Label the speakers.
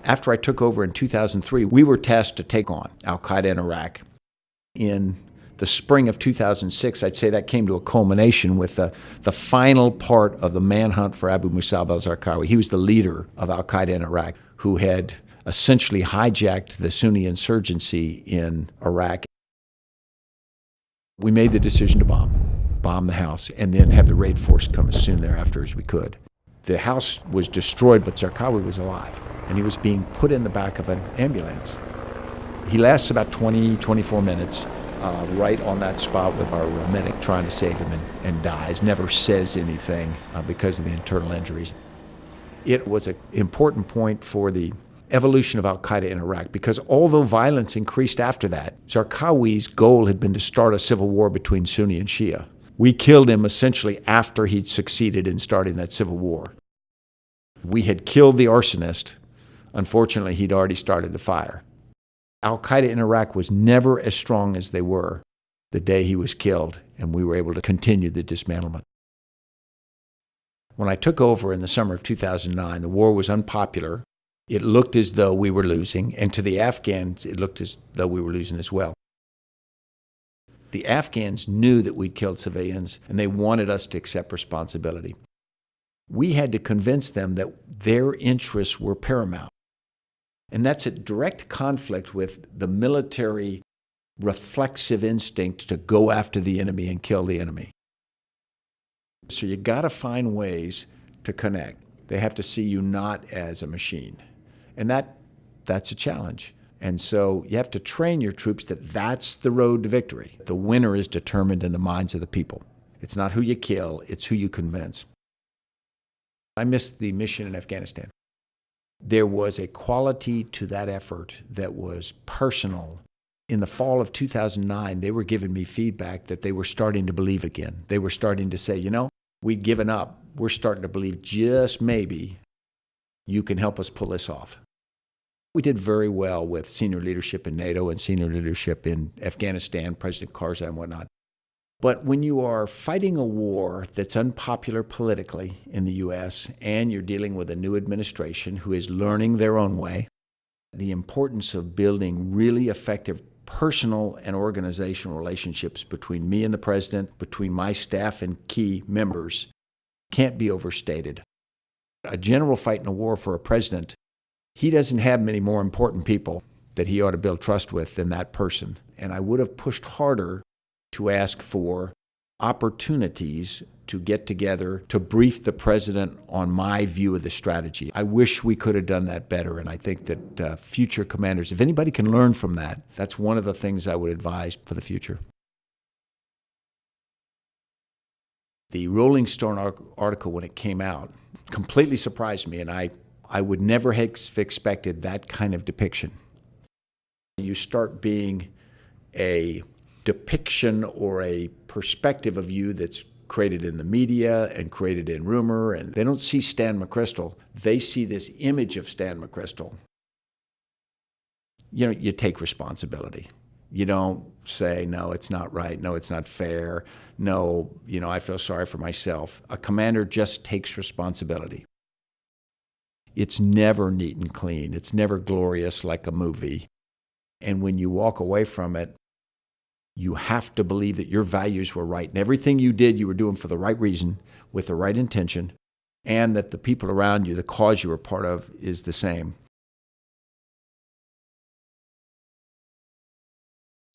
Speaker 1: After I took over in 2003, we were tasked to take on al-Qaeda in Iraq. In the spring of 2006, I'd say that came to a culmination with the final part of the manhunt for Abu Musab al-Zarqawi. He was the leader of al-Qaeda in Iraq, who had essentially hijacked the Sunni insurgency in Iraq. We made the decision to bomb the house, and then have the raid force come as soon thereafter as we could. The house was destroyed, but Zarqawi was alive, and he was being put in the back of an ambulance. He lasts about 20, 24 minutes right on that spot with our medic trying to save him, and dies, never says anything because of the internal injuries. It was an important point for the evolution of al-Qaeda in Iraq, because although violence increased after that, Zarqawi's goal had been to start a civil war between Sunni and Shia. We killed him essentially after he'd succeeded in starting that civil war. We had killed the arsonist. Unfortunately, he'd already started the fire. Al-Qaeda in Iraq was never as strong as they were the day he was killed, and we were able to continue the dismantlement. When I took over in the summer of 2009, the war was unpopular. It looked as though we were losing, and to the Afghans, it looked as though we were losing as well. The Afghans knew that we'd killed civilians, and they wanted us to accept responsibility. We had to convince them that their interests were paramount. And that's a direct conflict with the military reflexive instinct to go after the enemy and kill the enemy. So you got to find ways to connect. They have to see you not as a machine. And that's a challenge. And so you have to train your troops that that's the road to victory. The winner is determined in the minds of the people. It's not who you kill, it's who you convince. I missed the mission in Afghanistan. There was a quality to that effort that was personal. In the fall of 2009, they were giving me feedback that they were starting to believe again. They were starting to say, we'd given up. We're starting to believe just maybe you can help us pull this off. We did very well with senior leadership in NATO and senior leadership in Afghanistan, President Karzai and whatnot. But when you are fighting a war that's unpopular politically in the U.S. and you're dealing with a new administration who is learning their own way, the importance of building really effective personal and organizational relationships between me and the president, between my staff and key members, can't be overstated. A general fighting a war for a president, he doesn't have many more important people that he ought to build trust with than that person. And I would have pushed harder to ask for opportunities to get together to brief the president on my view of the strategy. I wish we could have done that better, and I think that future commanders, if anybody can learn from that, that's one of the things I would advise for the future. The Rolling Stone article, when it came out, completely surprised me, and I would never have expected that kind of depiction. You start being a depiction or a perspective of you that's created in the media and created in rumor, and they don't see Stan McChrystal. They see this image of Stan McChrystal. You take responsibility. You don't say, no, it's not right, no, it's not fair, no, I feel sorry for myself. A commander just takes responsibility. It's never neat and clean. It's never glorious like a movie. And when you walk away from it, you have to believe that your values were right. And everything you did, you were doing for the right reason, with the right intention, and that the people around you, the cause you were part of, is the same.